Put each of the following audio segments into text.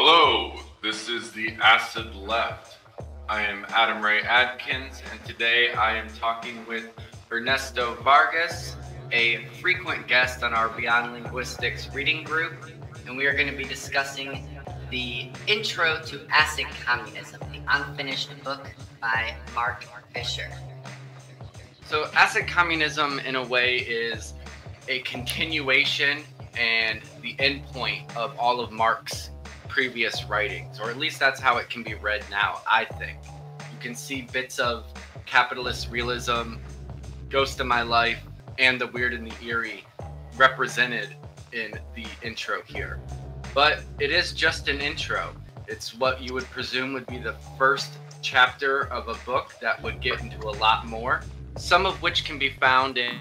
Hello, this is the Acid Left. I am Adam Ray Adkins, and today I am talking with Ernesto Vargas, a frequent guest on our Beyond Linguistics reading group, and we are going to be discussing the Intro to Acid Communism, the unfinished book by Mark Fisher. So Acid Communism, in a way, is a continuation and the endpoint of all of Marx's previous writings, or at least that's how it can be read now, I think. You can see bits of capitalist realism, Ghost of My Life, and the weird and the eerie represented in the intro here. But it is just an intro. It's what you would presume would be the first chapter of a book that would get into a lot more, some of which can be found in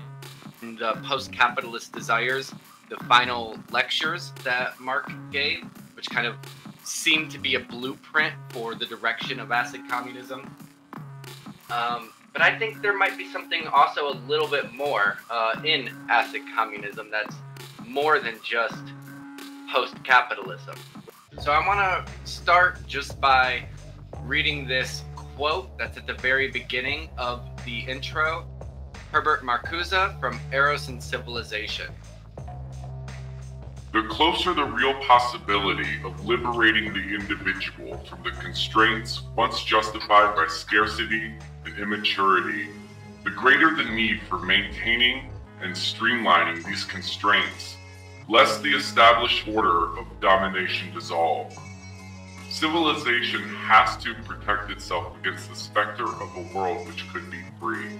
the Post-Capitalist Desires, the final lectures that Mark gave, which kind of seemed to be a blueprint for the direction of acid communism. But I think there might be something also a little bit more in acid communism that's more than just post-capitalism. So I want to start just by reading this quote that's at the very beginning of the intro. Herbert Marcuse from Eros and Civilization. The closer the real possibility of liberating the individual from the constraints once justified by scarcity and immaturity, the greater the need for maintaining and streamlining these constraints, lest the established order of domination dissolve. Civilization has to protect itself against the specter of a world which could be free.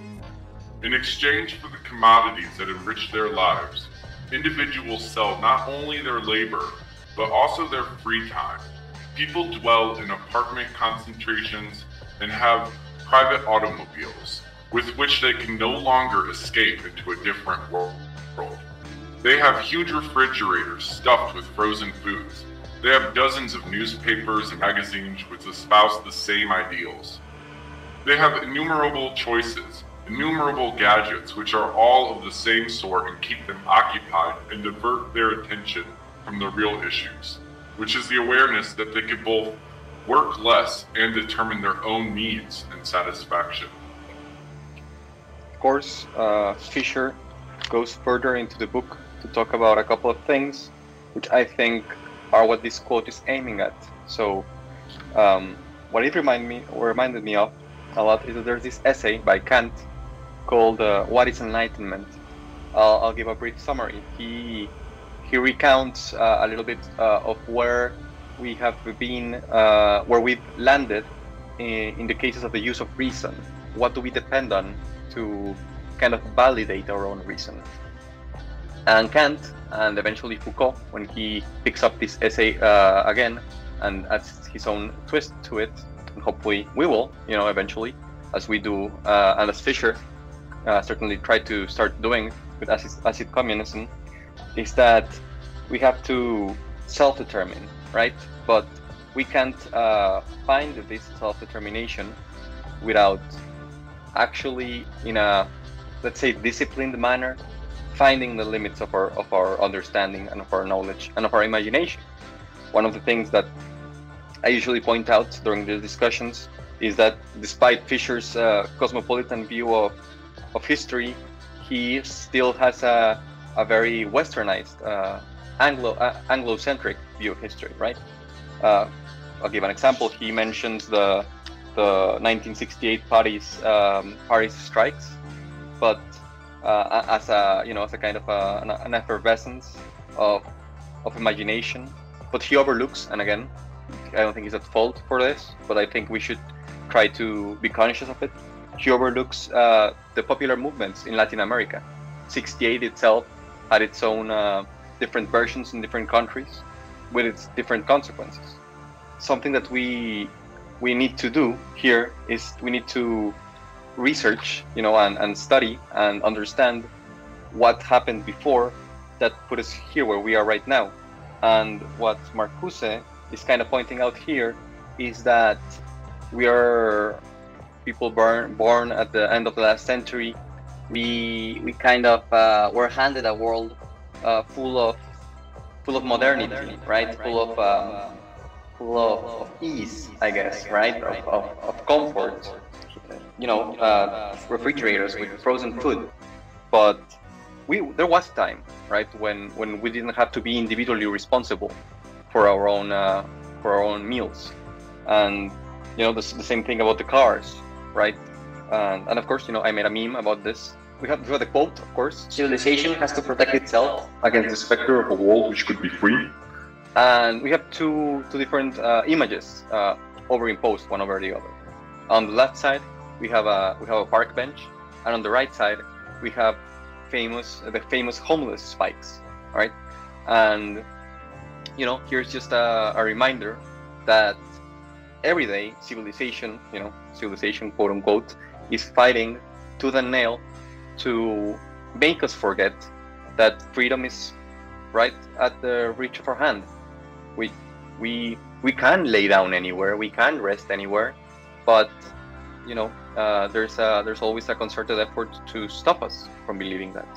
In exchange for the commodities that enrich their lives, individuals sell not only their labor, but also their free time. People dwell in apartment concentrations and have private automobiles, with which they can no longer escape into a different world. They have huge refrigerators stuffed with frozen foods. They have dozens of newspapers and magazines which espouse the same ideals. They have innumerable choices, innumerable gadgets which are all of the same sort and keep them occupied and divert their attention from the real issues, which is the awareness that they could both work less and determine their own needs and satisfaction. Of course, Fisher goes further into the book to talk about a couple of things which I think are what this quote is aiming at. So what it reminded me of a lot is that there's this essay by Kant called What is Enlightenment? I'll give a brief summary. He recounts a little bit of where we have been, where we've landed in the cases of the use of reason. What do we depend on to kind of validate our own reason? And Kant, and eventually Foucault, when he picks up this essay again and adds his own twist to it, and hopefully we will, eventually, as we do, and as Fisher certainly try to start doing with acid communism, is that we have to self-determine, right? But we can't find this self-determination without actually, in a, let's say, disciplined manner, finding the limits of our understanding and of our knowledge and of our imagination. One of the things that I usually point out during the discussions is that despite Fisher's cosmopolitan view of history, he still has a very westernized, Anglo-centric view of history, right? I'll give an example. He mentions the 1968 Paris strikes, but as a kind of an effervescence of imagination. But he overlooks, and again, I don't think he's at fault for this, but I think we should try to be conscious of it. He overlooks the popular movements in Latin America. 68 itself had its own different versions in different countries with its different consequences. Something that we need to do here is we need to research, and study and understand what happened before that put us here where we are right now. And what Marcuse is kind of pointing out here is that we are people born at the end of the last century. We kind of were handed a world full of modernity, right? Full of of ease, I guess, right? Of comfort. Refrigerators with frozen food. But there was time, right, when we didn't have to be individually responsible for our own meals, and the same thing about the cars, right? And of course, I made a meme about this. We have the quote, of course: civilization has to protect itself against the specter of a world which could be free. And we have two different images overimposed one over the other. On the left side, we have a park bench, and on the right side, we have the famous homeless spikes, right? And here's just a reminder that every day civilization quote unquote, is fighting tooth and nail to make us forget that freedom is right at the reach of our hand. We can lay down anywhere, we can rest anywhere, but there's always a concerted effort to stop us from believing that.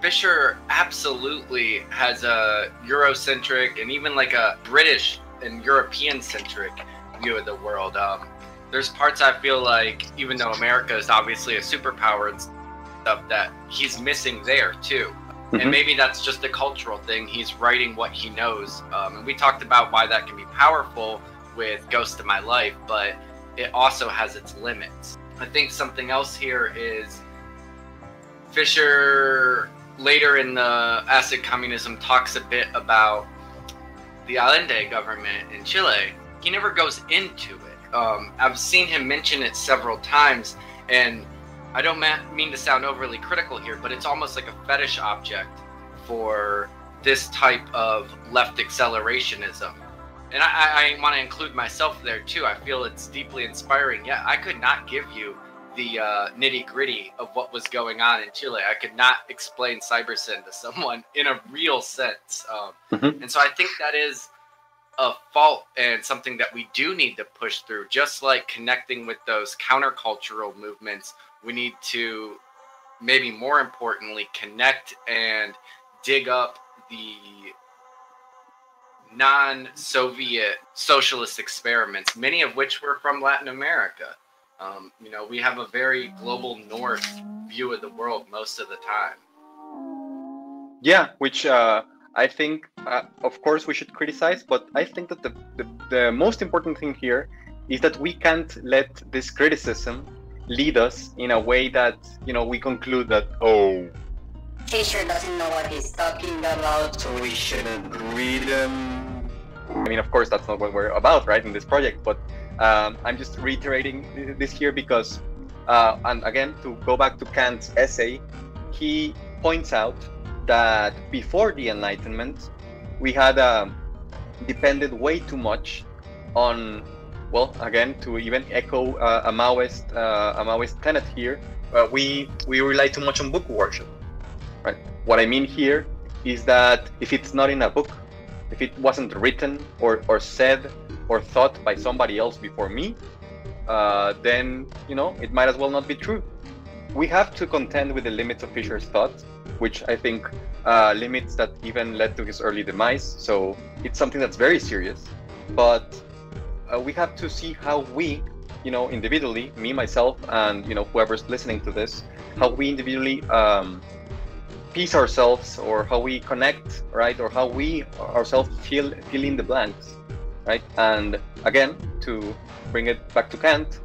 Fisher absolutely has a Eurocentric and even like a British and European-centric view of the world. There's parts I feel like, even though America is obviously a superpower and stuff, that he's missing there too. Mm-hmm. And maybe that's just a cultural thing. He's writing what he knows. And we talked about why that can be powerful with Ghost of My Life, but it also has its limits. I think something else here is Fisher later in the Acid Communism talks a bit about the Allende government in Chile. He never goes into it. I've seen him mention it several times, and I don't mean to sound overly critical here, but it's almost like a fetish object for this type of left accelerationism. And I want to include myself there too. I feel it's deeply inspiring. Yeah, I could not give you the nitty-gritty of what was going on in Chile. I could not explain cybersyn to someone in a real sense. And so I think that is a fault and something that we do need to push through. Just like connecting with those countercultural movements, we need to, maybe more importantly, connect and dig up the non-Soviet socialist experiments, many of which were from Latin America. We have a very global north view of the world most of the time. Yeah, which I think, of course, we should criticize, but I think that the most important thing here is that we can't let this criticism lead us in a way that, we conclude that, Fisher doesn't know what he's talking about, so we shouldn't read him. I mean, of course, that's not what we're about, right, in this project, but I'm just reiterating this here because, and again, to go back to Kant's essay, he points out that before the Enlightenment, we had depended way too much on, well, again, to even echo a Maoist tenet here, we rely too much on book worship, right? What I mean here is that if it's not in a book, if it wasn't written or said or thought by somebody else before me, then, it might as well not be true. We have to contend with the limits of Fisher's thought, which I think limits that even led to his early demise. So it's something that's very serious. But we have to see how we, individually, me, myself, and, whoever's listening to this, how we individually piece ourselves, or how we connect, right? Or how we ourselves fill in the blanks, right? And again, to bring it back to Kant,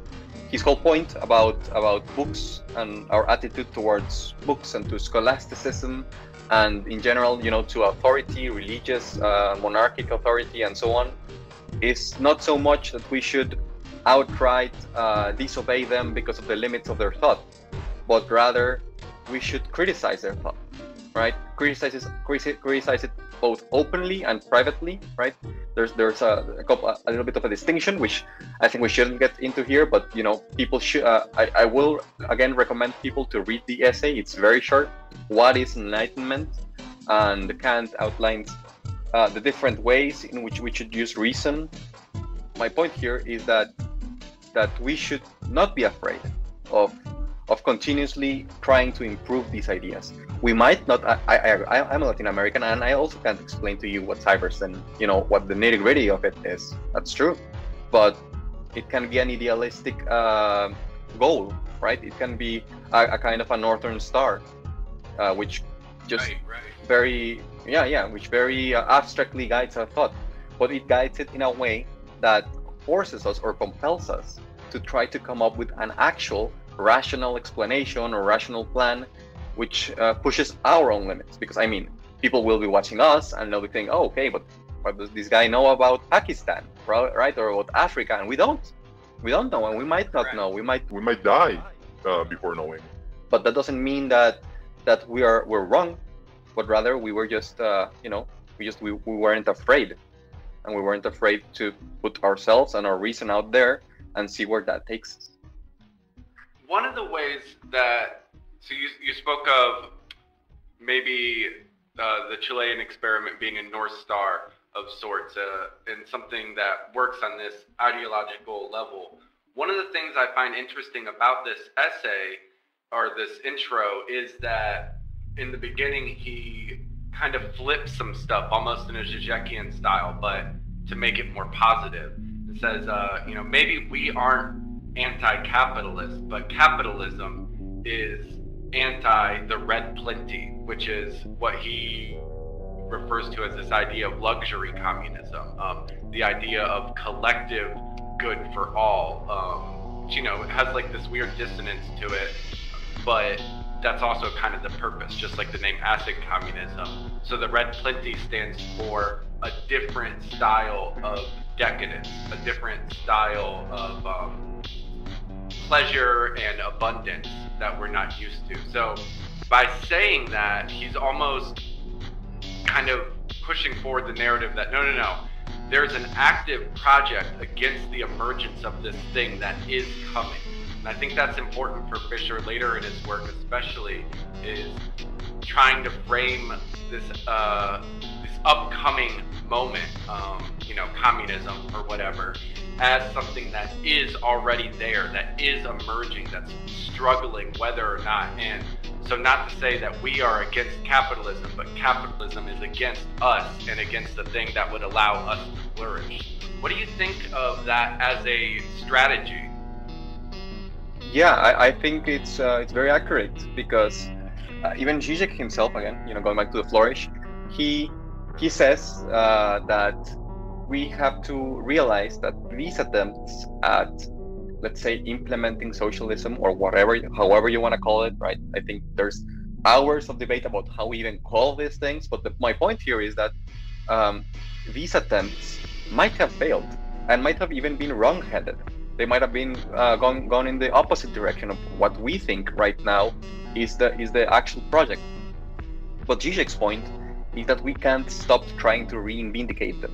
his whole point about books and our attitude towards books and to scholasticism and in general, to authority, religious, monarchic authority and so on, is not so much that we should outright disobey them because of the limits of their thought, but rather we should criticize their thought, right? Criticize it both openly and privately, right? There's a little bit of a distinction, which I think we shouldn't get into here, but people should. I will again recommend people to read the essay. It's very short. What is Enlightenment? And Kant outlines the different ways in which we should use reason. My point here is that we should not be afraid of of continuously trying to improve these ideas. We might not. I'm a Latin American, and I also can't explain to you what cyber's and what the nitty gritty of it is. That's true, but it can be an idealistic goal, right? It can be a kind of a northern star, which just very abstractly guides our thought, but it guides it in a way that forces us or compels us to try to come up with an actual rational explanation or rational plan, which pushes our own limits. Because I mean, people will be watching us and they'll be thinking, oh, okay, but what does this guy know about Pakistan, right, or about Africa? And we don't know, and we might not know. We might die before knowing. But that doesn't mean that we're wrong, but rather we were just we weren't afraid, and we weren't afraid to put ourselves and our reason out there and see where that takes us. One of the ways that, so you spoke of maybe the Chilean experiment being a North Star of sorts, and something that works on this ideological level. One of the things I find interesting about this essay, or this intro, is that in the beginning he kind of flips some stuff, almost in a Zizekian style, but to make it more positive. It says, maybe we aren't anti-capitalist, but capitalism is anti the red plenty, which is what he refers to as this idea of luxury communism, the idea of collective good for all, which, it has like this weird dissonance to it, but that's also kind of the purpose, just like the name Acid Communism. So the red plenty stands for a different style of decadence, a different style of pleasure and abundance that we're not used to. So by saying that, he's almost kind of pushing forward the narrative that no, there's an active project against the emergence of this thing that is coming. And I think that's important for Fisher later in his work, especially, is trying to frame this upcoming moment, communism or whatever, as something that is already there, that is emerging, that's struggling whether or not. And so not to say that we are against capitalism, but capitalism is against us and against the thing that would allow us to flourish. What do you think of that as a strategy? Yeah, I think it's very accurate, because even Zizek himself, again, going back to the flourish, he says that we have to realize that these attempts at, let's say, implementing socialism, or however you want to call it, right? I think there's hours of debate about how we even call these things, but my point here is that these attempts might have failed and might have even been wrong-headed. They might have been gone in the opposite direction of what we think right now is the actual project. But Zizek's point is that we can't stop trying to revindicate them,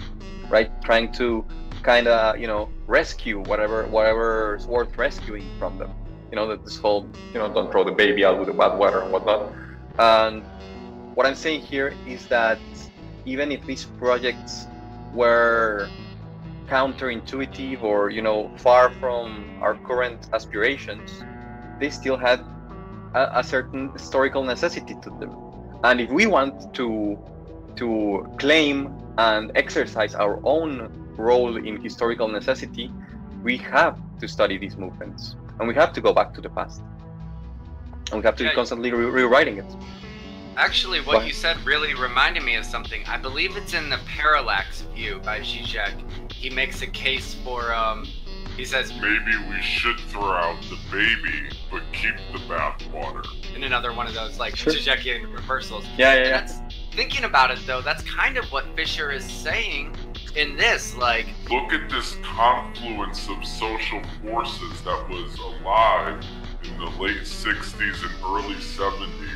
right? Trying to kind of rescue whatever's worth rescuing from them. That this whole don't throw the baby out with the bathwater and whatnot. And what I'm saying here is that even if these projects were counterintuitive or far from our current aspirations, they still had a certain historical necessity to them. And if we want to claim and exercise our own role in historical necessity, we have to study these movements, and we have to go back to the past, and we have to be constantly rewriting it. Actually, what you said really reminded me of something. I believe it's in the Parallax View by Zizek. He makes a case for, he says, maybe we should throw out the baby, but keep the bathwater. In another one of those, like, sure, Zizekian reversals. Yeah. Thinking about it, though, that's kind of what Fisher is saying in this, like... Look at this confluence of social forces that was alive in the late 60s and early 70s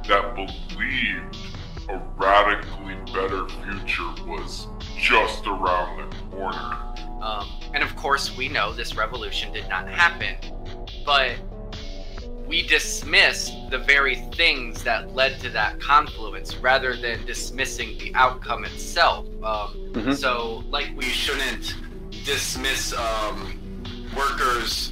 that believed a radically better future was just around the corner. And of course, we know this revolution did not happen, but we dismiss the very things that led to that confluence rather than dismissing the outcome itself. So, like, we shouldn't dismiss workers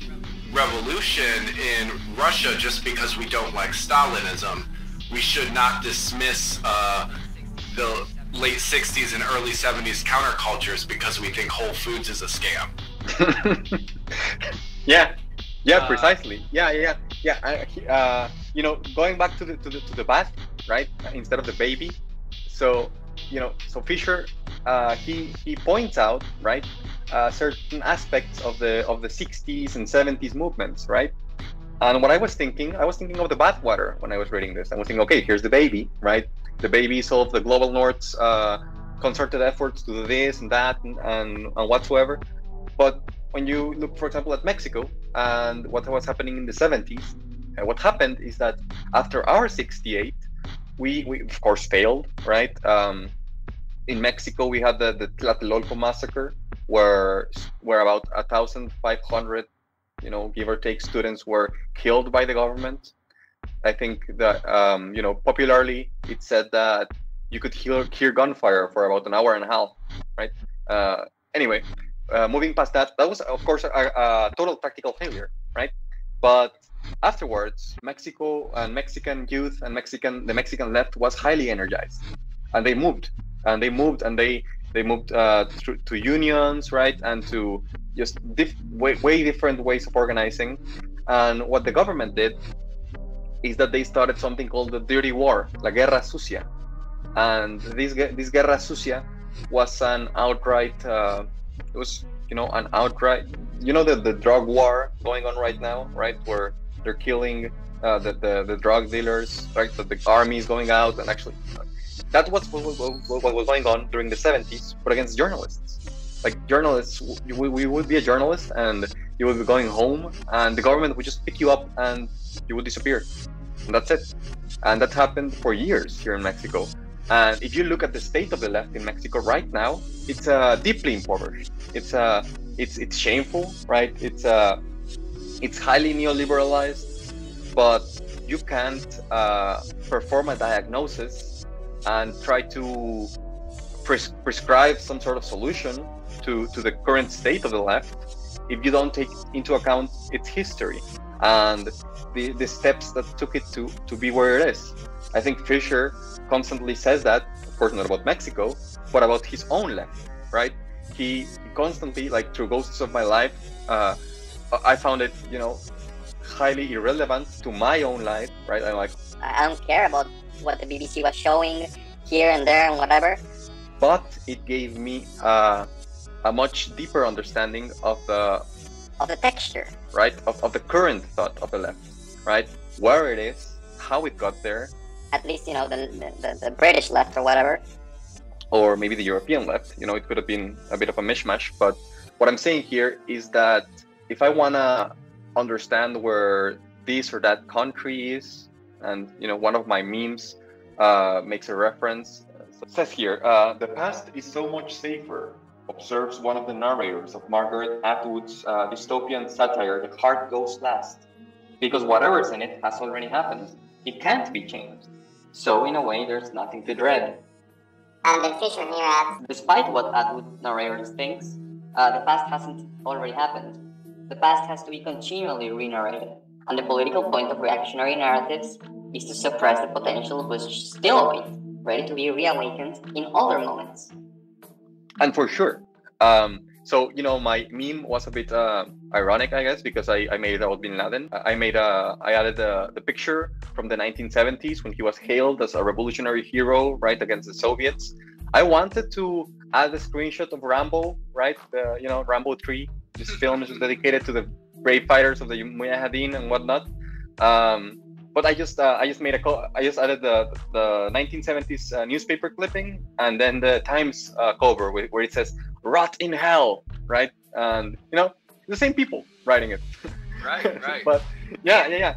revolution in Russia just because we don't like Stalinism. We should not dismiss the late 60s and early 70s countercultures because we think Whole Foods is a scam. Yeah, precisely. Yeah. You know, going back to the bath, right? Instead of the baby. So, you know, so Fisher, he points out, right, certain aspects of the 60s and 70s movements, right? And what I was thinking of the bathwater when I was reading this. I was thinking, okay, here's the baby, right? The baby is all of the global North's concerted efforts to do this and that and whatsoever. But when you look, for example, at Mexico and what was happening in the 70s, what happened is that after our 68, we of course failed, right? In Mexico, we had the Tlatelolco massacre, where about 1,500, you know, give or take, students were killed by the government. I think that, you know, popularly it said that you could hear gunfire for about an hour and a half, right? Anyway, moving past that, that was, of course, a total tactical failure, right? But afterwards, Mexico and Mexican youth and the Mexican left was highly energized, and they moved to unions, right, and to just way different ways of organizing. And what the government did is that they started something called the dirty war, la guerra sucia. And this guerra sucia was an outright, it was, you know, an outright, you know, the drug war going on right now, right, where they're killing the drug dealers, right, the army is going out, and actually that was what was going on during the 70s, but against journalists. Like journalists, we would be a journalist and you would be going home and the government would just pick you up and you would disappear. And that's it. And that happened for years here in Mexico. And if you look at the state of the left in Mexico right now, it's deeply impoverished. It's shameful, right? It's highly neoliberalized, but you can't perform a diagnosis and try to prescribe some sort of solution to the current state of the left if you don't take into account its history and the steps that took it to be where it is. I think Fisher constantly says that, of course not about Mexico, but about his own left, right? He constantly, like through Ghosts of My Life, I found it, you know, highly irrelevant to my own life, right? I'm like, I don't care about what the BBC was showing here and there and whatever. But it gave me a much deeper understanding of the texture, right? Of the current thought of the left, right? Where it is, how it got there. At least, you know, the British left or whatever. Or maybe the European left, you know, it could have been a bit of a mishmash. But what I'm saying here is that if I want to understand where this or that country is, and, you know, one of my memes makes a reference, it says here, the past is so much safer, observes one of the narrators of Margaret Atwood's dystopian satire, The Heart Goes Last, because whatever's in it has already happened. It can't be changed. So in a way, there's nothing to dread. And then Fisher here adds, despite what Atwood narrators thinks, the past hasn't already happened. The past has to be continually re-narrated, and the political point of reactionary narratives is to suppress the potential which still awaits, ready to be reawakened in other moments. And for sure. So, you know, my meme was a bit ironic, I guess, because I made it about Bin Laden. I added the picture from the 1970s when he was hailed as a revolutionary hero, right, against the Soviets. I wanted to add a screenshot of Rambo, right? You know, Rambo 3. This film is dedicated to the brave fighters of the Mujahideen and whatnot. But I just added the 1970s newspaper clipping and then the Times cover where it says "Rot in Hell," right? And you know, the same people writing it. Right. But yeah.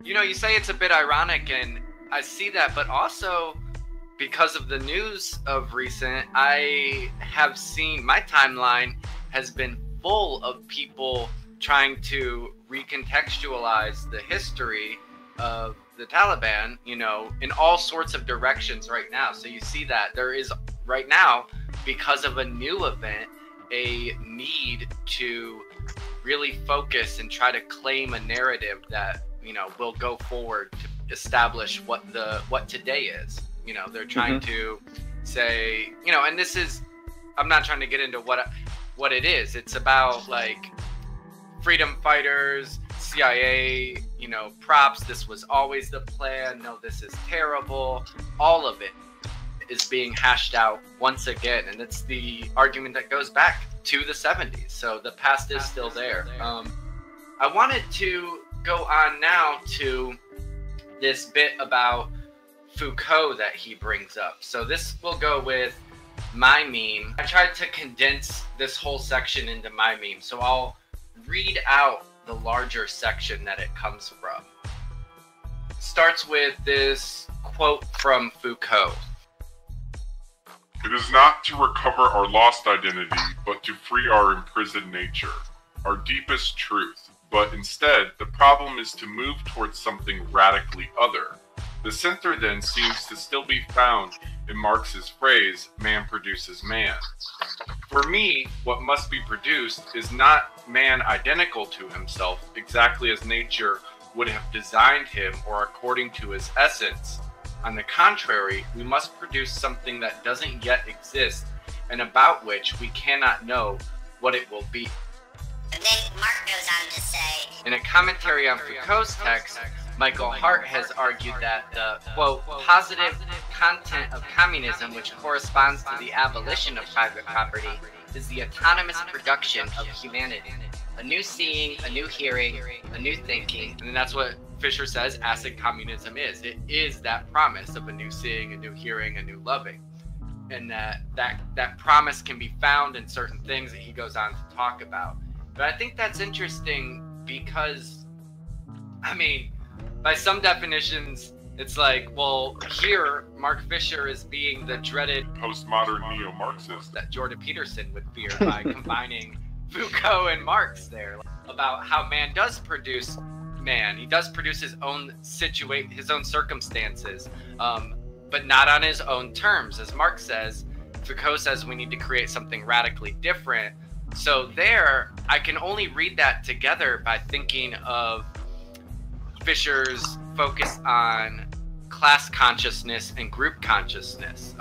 You know, you say it's a bit ironic, and I see that, but also because of the news of recent, I have seen my timeline has been full of people trying to recontextualize the history of the Taliban, you know, in all sorts of directions right now. So you see that there is right now, because of a new event, a need to really focus and try to claim a narrative that, you know, will go forward to establish what today is. You know, they're trying to say, you know, and this is, I'm not trying to get into what it is. It's about like freedom fighters, CIA, you know, props. This was always the plan. No, this is terrible. All of it is being hashed out once again, and it's the argument that goes back to the 70s. So the past is still there. I wanted to go on now to this bit about Foucault that he brings up. So this will go with my meme. I tried to condense this whole section into my meme, so I'll read out the larger section that it comes from. It starts with this quote from Foucault. It is not to recover our lost identity, but to free our imprisoned nature, our deepest truth. But instead, the problem is to move towards something radically other. The center then seems to still be found in Marx's phrase, man produces man. For me, what must be produced is not man identical to himself, exactly as nature would have designed him or according to his essence. On the contrary, we must produce something that doesn't yet exist and about which we cannot know what it will be. And then Mark goes on to say, in a commentary on Foucault's text, Michael Hart has argued that the, quote, positive content of communism, which corresponds to the abolition of private property, is the autonomous production of humanity. A new seeing, a new hearing, a new thinking. And that's what Fisher says acid communism is. It is that promise of a new seeing, a new hearing, a new loving. And that promise can be found in certain things that he goes on to talk about. But I think that's interesting because, I mean, by some definitions, it's like, well, here, Mark Fisher is being the dreaded postmodern neo-Marxist that Jordan Peterson would fear by combining Foucault and Marx there, about how man does produce man. He does produce his own his own circumstances, but not on his own terms. As Marx says, Foucault says we need to create something radically different. So there, I can only read that together by thinking of Fisher's focus on class consciousness and group consciousness.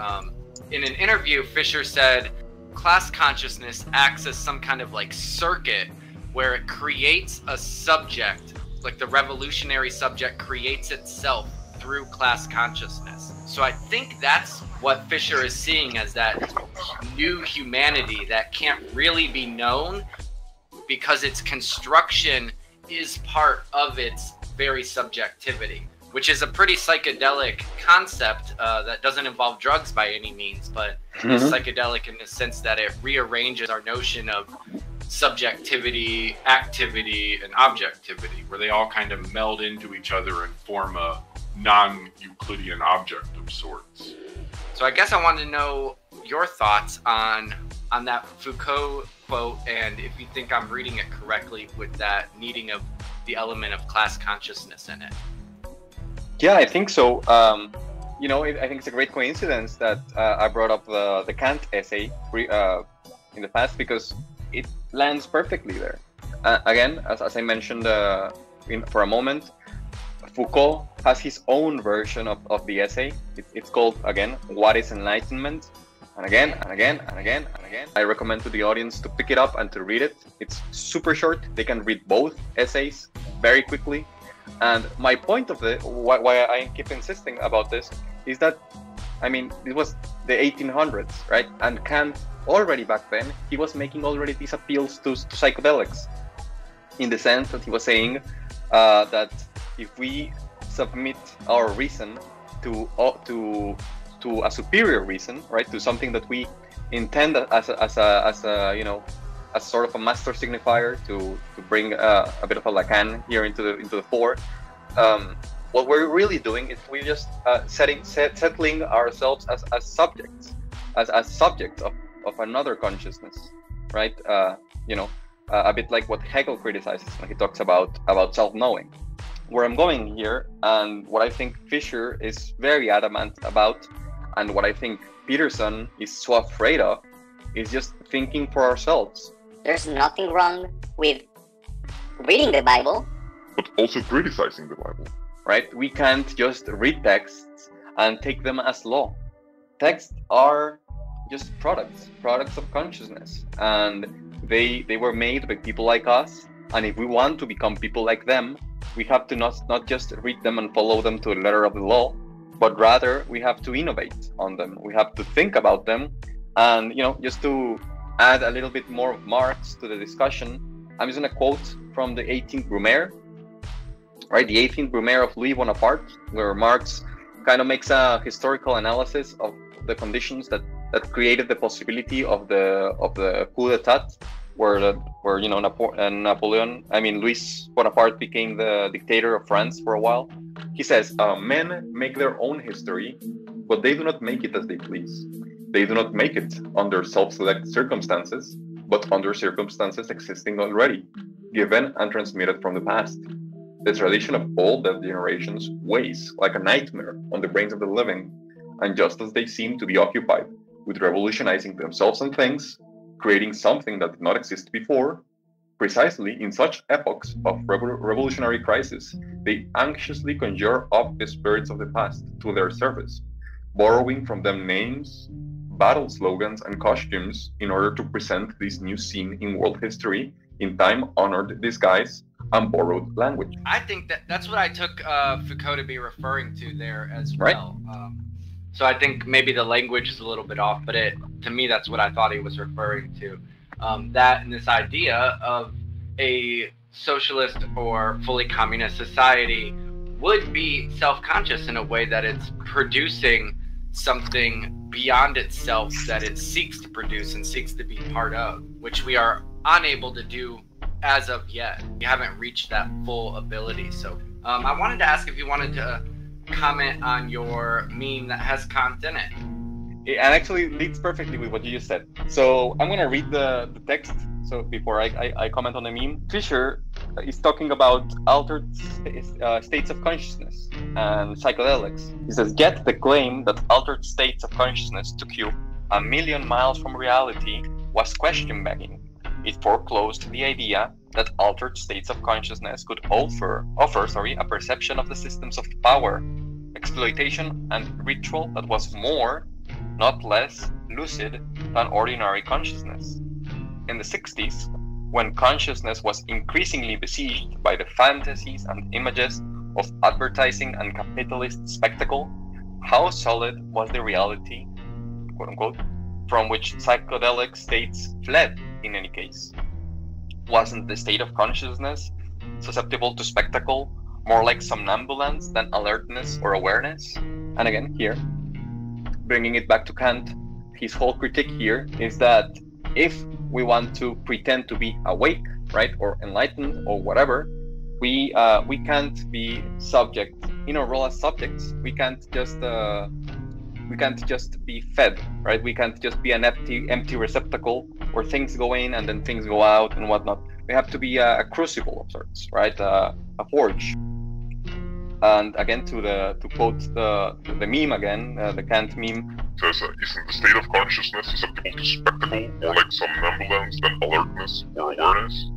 In an interview, Fisher said, class consciousness acts as some kind of like circuit where it creates a subject, like the revolutionary subject creates itself through class consciousness. So I think that's what Fisher is seeing as that new humanity that can't really be known because its construction is part of its very subjectivity, which is a pretty psychedelic concept that doesn't involve drugs by any means, but is psychedelic in the sense that it rearranges our notion of subjectivity, activity, and objectivity, where they all kind of meld into each other and form a non-Euclidean object of sorts. So I guess I wanted to know your thoughts on that Foucault quote, and if you think I'm reading it correctly with that needing of the element of class consciousness in it. Yeah, I think so. You know, I think it's a great coincidence that I brought up the Kant essay in the past, because it lands perfectly there. Again, as I mentioned for a moment, Foucault has his own version of the essay. It's called, again, What is Enlightenment? And again, and again, and again, and again. I recommend to the audience to pick it up and to read it. It's super short. They can read both essays very quickly. And my point of why I keep insisting about this is that, I mean, it was the 1800s, right? And Kant, already back then, he was making already these appeals to psychedelics, in the sense that he was saying that if we submit our reason to a superior reason, right, to something that we intend as a you know, as sort of a master signifier to bring a bit of a Lacan here into the fore. What we're really doing is we're just settling ourselves as subjects, as subjects of another consciousness, right? You know, a bit like what Hegel criticizes when he talks about self-knowing. Where I'm going here, and what I think Fisher is very adamant about, and what I think Peterson is so afraid of, is just thinking for ourselves. There's nothing wrong with reading the Bible, but also criticizing the Bible. Right? We can't just read texts and take them as law. Texts are just products of consciousness, and they were made by people like us. And if we want to become people like them, we have to not just read them and follow them to the letter of the law, but rather we have to innovate on them. We have to think about them. And just to add a little bit more of Marx to the discussion, I'm just going to quote from the 18th Brumaire, right? The 18th Brumaire of Louis Bonaparte, where Marx kind of makes a historical analysis of the conditions that created the possibility of the coup d'état, where Louis Bonaparte became the dictator of France for a while. He says, men make their own history, but they do not make it as they please. They do not make it under self-selected circumstances, but under circumstances existing already, given and transmitted from the past. The tradition of all dead generations weighs like a nightmare on the brains of the living, and just as they seem to be occupied with revolutionizing themselves and things, creating something that did not exist before, precisely in such epochs of revolutionary crisis, they anxiously conjure up the spirits of the past to their service, borrowing from them names, battle slogans, and costumes in order to present this new scene in world history in time-honored disguise and borrowed language. I think that's what I took Foucault to be referring to there as well. Right. So I think maybe the language is a little bit off, but to me, that's what I thought he was referring to. That and this idea of a socialist or fully communist society would be self-conscious in a way that it's producing something beyond itself that it seeks to produce and seeks to be part of, which we are unable to do as of yet. We haven't reached that full ability. So I wanted to ask if you wanted to comment on your meme that has Kant in it. It actually leads perfectly with what you just said. So I'm going to read the text. So before I comment on the meme, Fisher is talking about altered states of consciousness and psychedelics. He says, yet the claim that altered states of consciousness took you a million miles from reality was question-begging. It foreclosed the idea that altered states of consciousness could offer a perception of the systems of power, exploitation, and ritual that was more, not less, lucid than ordinary consciousness. In the 60s, when consciousness was increasingly besieged by the fantasies and images of advertising and capitalist spectacle, how solid was the reality, quote-unquote, from which psychedelic states fled in any case? Wasn't the state of consciousness susceptible to spectacle more like somnambulance than alertness or awareness? And again, here, bringing it back to Kant, his whole critique here is that if we want to pretend to be awake, right, or enlightened or whatever, we can't be subject in our role as subjects. We can't just be fed, right? We can't just be an empty receptacle where things go in and then things go out and whatnot. We have to be a crucible of sorts, right? A forge. And again, to quote the meme again, the Kant meme. Says, isn't the state of consciousness susceptible to spectacle, more like somnambulance than alertness or awareness?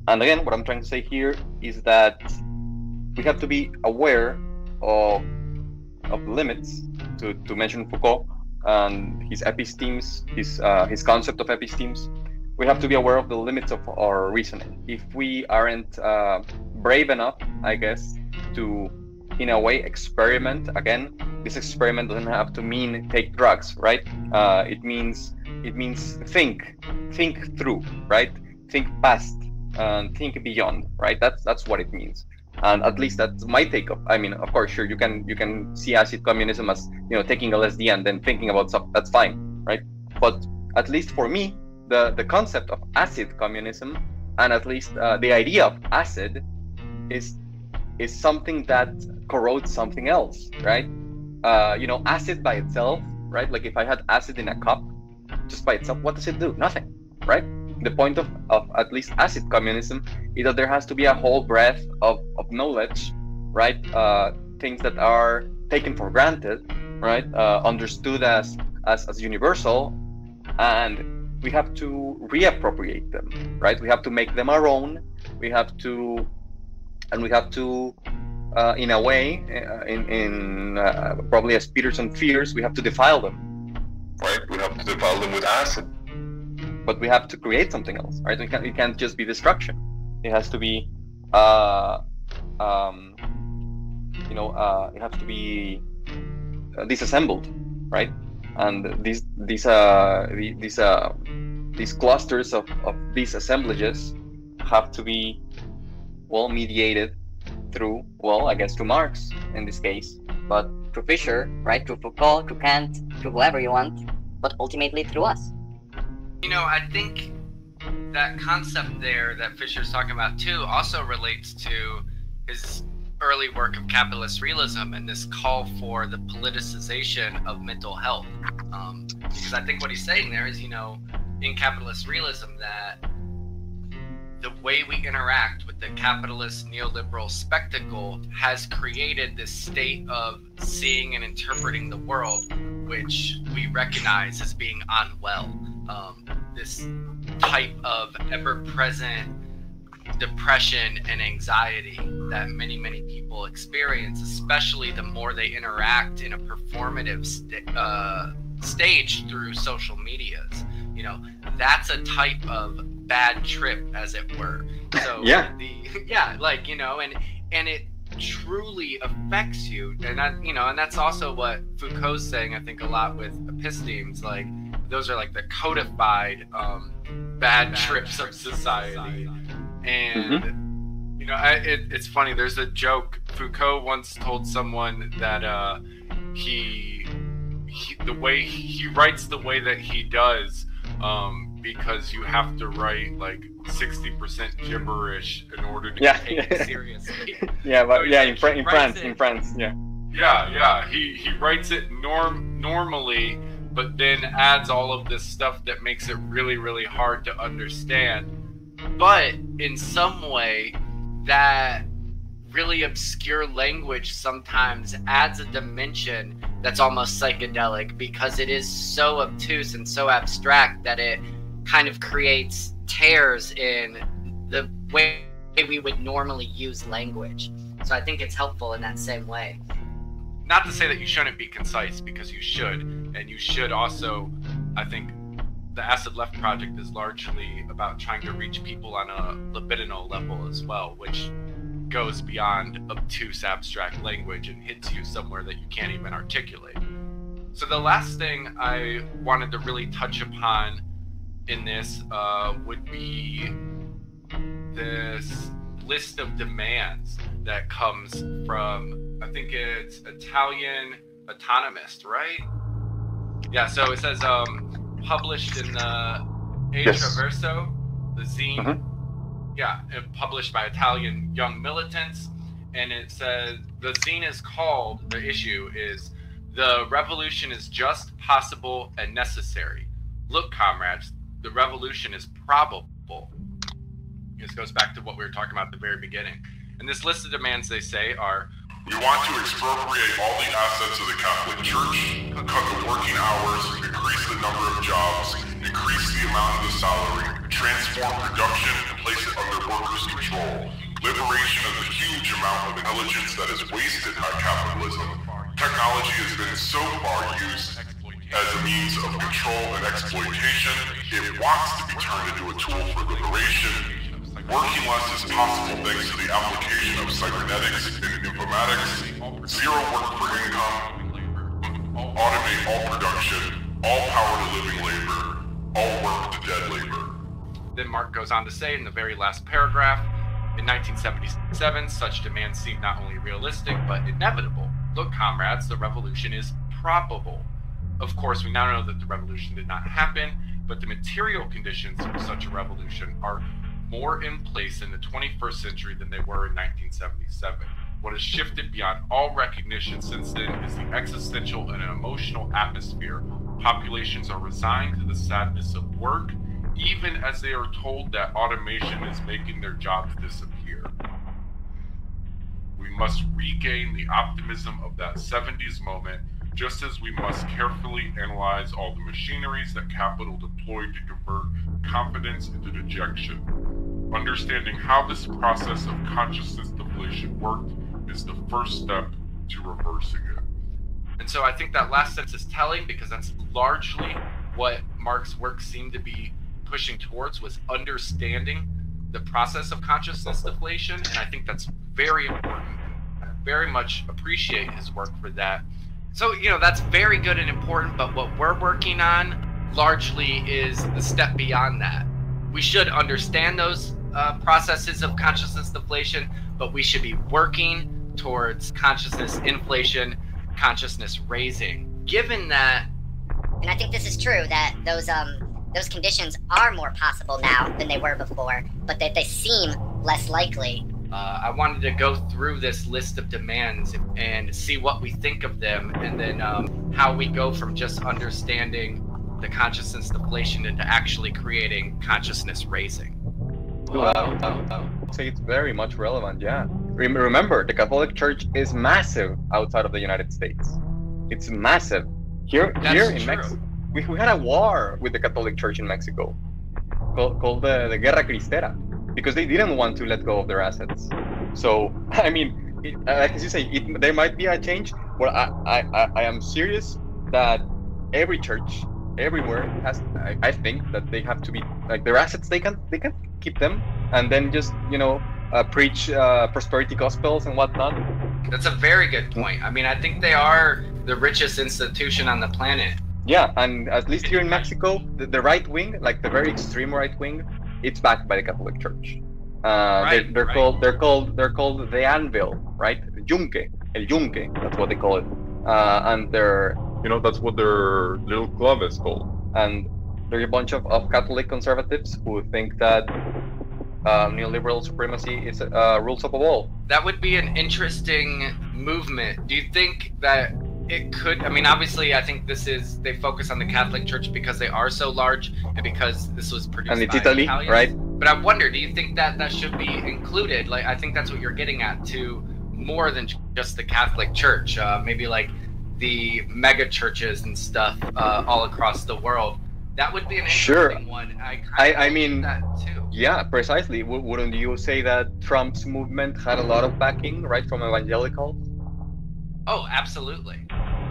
And again, what I'm trying to say here is that we have to be aware of limits, to mention Foucault and his epistemes, his concept of epistemes. We have to be aware of the limits of our reasoning. If we aren't brave enough, I guess, to, in a way, experiment. Again, this experiment doesn't have to mean take drugs, right? It means think through, right? Think past and think beyond, right? That's what it means. And at least that's my take of. I mean, of course, sure, you can see acid communism as, taking LSD and then thinking about stuff. That's fine, right? But at least for me, the concept of acid communism, and at least the idea of acid, is something that corrodes something else, right? Acid by itself, right? Like if I had acid in a cup, just by itself, what does it do? Nothing, right? The point of at least acid communism is that there has to be a whole breadth of knowledge, right? Things that are taken for granted, right? Understood as universal, and we have to reappropriate them, right? We have to make them our own we have to, in a way, probably as Peterson fears, we have to defile them. Right, we have to defile them with acid. But we have to create something else, right? It can't just be destruction. It has to be, it has to be disassembled, right? And these clusters of these assemblages have to be, well, mediated through, well, I guess through Marx in this case, but through Fisher, right? Through Foucault, through Kant, through whoever you want, but ultimately through us. You know, I think that concept there that Fisher's talking about too also relates to his early work of capitalist realism and this call for the politicization of mental health. Because I think what he's saying there is, you know, in capitalist realism, that the way we interact with the capitalist neoliberal spectacle has created this state of seeing and interpreting the world, which we recognize as being unwell. This type of ever-present depression and anxiety that many people experience, especially the more they interact in a performative stage through social medias. You know, that's a type of bad trip, as it were. So yeah, like, you know, and it truly affects you, and that, you know, and that's also what Foucault's saying, I think, a lot with epistemes. Like, those are like the codified bad trips of society. And you know, it's funny, there's a joke. Foucault once told someone that the way he writes the way that he does, because you have to write like 60% gibberish in order to get taken seriously. In France, he writes it normally, but then adds all of this stuff that makes it really hard to understand. But in some way, that really obscure language sometimes adds a dimension that's almost psychedelic, because it is so obtuse and so abstract that it kind of creates tears in the way we would normally use language. So I think it's helpful in that same way. Not to say that you shouldn't be concise, because you should, and you should also, I think, the Acid Left project is largely about trying to reach people on a libidinal level as well, which goes beyond obtuse abstract language and hits you somewhere that you can't even articulate. So the last thing I wanted to really touch upon in this would be this list of demands that comes from, I think it's Italian Autonomist, right? Yeah, so it says published in the Traverso, the zine. Yeah, published by Italian young militants. And it says, the zine is called, the issue is, "The revolution is just, possible, and necessary. Look, comrades, the revolution is probable." This goes back to what we were talking about at the very beginning. And this list of demands, they say, are: we want to expropriate all the assets of the Catholic Church, cut the working hours, increase the number of jobs, increase the amount of the salary, transform production and place it under workers' control, liberation of the huge amount of intelligence that is wasted by capitalism. Technology has been so far used as a means of control and exploitation, it wants to be turned into a tool for liberation. Working less is possible thanks to the application of cybernetics and informatics. Zero work for income. Automate all production. All power to living labor. All work to dead labor. Then Mark goes on to say in the very last paragraph, in 1977, such demands seem not only realistic, but inevitable. Look, comrades, the revolution is probable. Of course, we now know that the revolution did not happen, but the material conditions for such a revolution are more in place in the 21st century than they were in 1977. What has shifted beyond all recognition since then is the existential and emotional atmosphere. Populations are resigned to the sadness of work, even as they are told that automation is making their jobs disappear. We must regain the optimism of that 70s moment, just as we must carefully analyze all the machineries that capital deployed to convert confidence into dejection. Understanding how this process of consciousness deflation worked is the first step to reversing it. And so I think that last sentence is telling, because that's largely what Marx's work seemed to be pushing towards, was understanding the process of consciousness deflation. And I think that's very important. I very much appreciate his work for that. So, that's very good and important, but what we're working on largely is the step beyond that. We should understand those processes of consciousness deflation, but we should be working towards consciousness inflation, consciousness raising. Given that, And I think this is true, that those conditions are more possible now than they were before, but that they seem less likely. I wanted to go through this list of demands and see what we think of them, and then how we go from just understanding the consciousness deflation into actually creating consciousness raising. I would say it's very much relevant, yeah. Remember, the Catholic Church is massive outside of the United States. It's massive. Here in Mexico, we had a war with the Catholic Church in Mexico called the Guerra Cristera, because they didn't want to let go of their assets. So, I mean, like as you say, there might be a change, but I am serious that every church everywhere has, I think that they have to be like their assets, they can keep them and then just preach prosperity gospels and whatnot. That's a very good point. I mean, I think they are the richest institution on the planet. Yeah, and at least here in Mexico, the right wing, like the very extreme right wing, it's backed by the Catholic Church. They're called the Anvil, right? El Yunque, that's what they call it. And they're that's what their little club is called. And there are a bunch of Catholic conservatives who think that neoliberal supremacy is rules above all. That would be an interesting movement. Do you think that it could? I mean, obviously, I think they focus on the Catholic Church because they are so large and because this was produced and it's by Italy, Italians. right? But I wonder, do you think that should be included? Like, I think that's what you're getting at, to more than just the Catholic Church, maybe like the mega churches and stuff all across the world. That would be an interesting one. I mean, that too. Yeah, precisely. Wouldn't you say that Trump's movement had a lot of backing, right, from evangelicals? Oh, absolutely.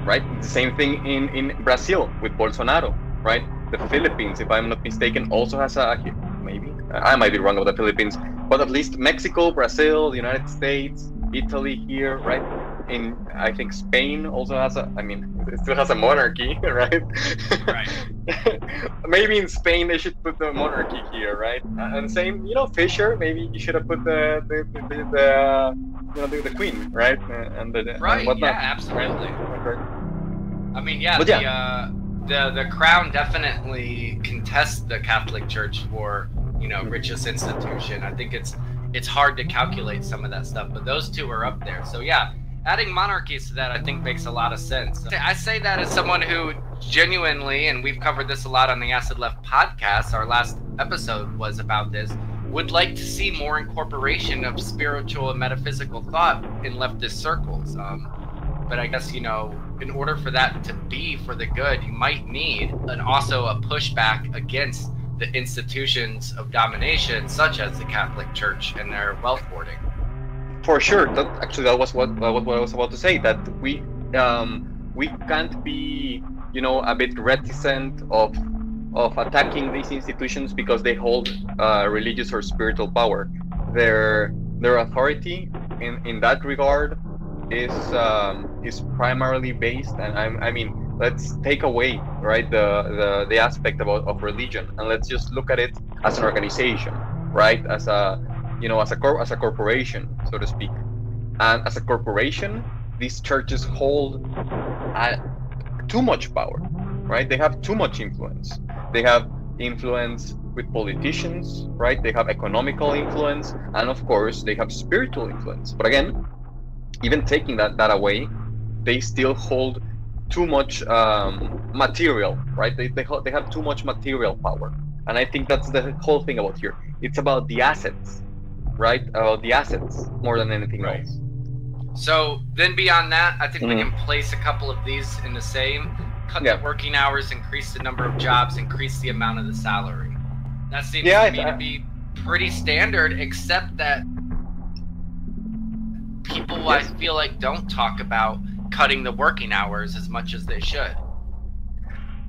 Right. The same thing in Brazil with Bolsonaro, right? The Philippines, if I'm not mistaken, also has maybe I might be wrong about the Philippines, but at least Mexico, Brazil, the United States, Italy here, right? I think Spain also has it still has a monarchy, right? Right. Maybe in Spain they should put the monarchy here, right? And same, Fisher, maybe you should have put the queen, right? And right. And yeah, absolutely. Right. I mean, yeah, the crown definitely contests the Catholic Church for richest institution. I think it's hard to calculate some of that stuff, but those two are up there. So yeah, adding monarchies to that, I think, makes a lot of sense. I say that as someone who genuinely, and we've covered this a lot on the Acid Left podcast, our last episode was about this, would like to see more incorporation of spiritual and metaphysical thought in leftist circles. But I guess, in order for that to be for the good, you might need also a pushback against the institutions of domination, such as the Catholic Church and their wealth hoarding. For sure. That was what I was about to say. That we can't be, a bit reticent of attacking these institutions because they hold religious or spiritual power. Their authority in that regard is primarily based, and I mean, let's take away, right, the aspect of religion, and let's just look at it as an organization, right, as a corporation, so to speak. And as a corporation, these churches hold too much power, right? They have too much influence. They have influence with politicians, right? They have economical influence, and of course, they have spiritual influence. But again, even taking that away, they still hold too much material, right? They have too much material power. And I think that's the whole thing about here. It's about the assets, right? About the assets more than anything else. So then beyond that, I think we can place a couple of these in the same. Cut the working hours, increase the number of jobs, increase the amount of the salary. That seems to me to be pretty standard, except that people, Yes. I feel like, don't talk about cutting the working hours as much as they should.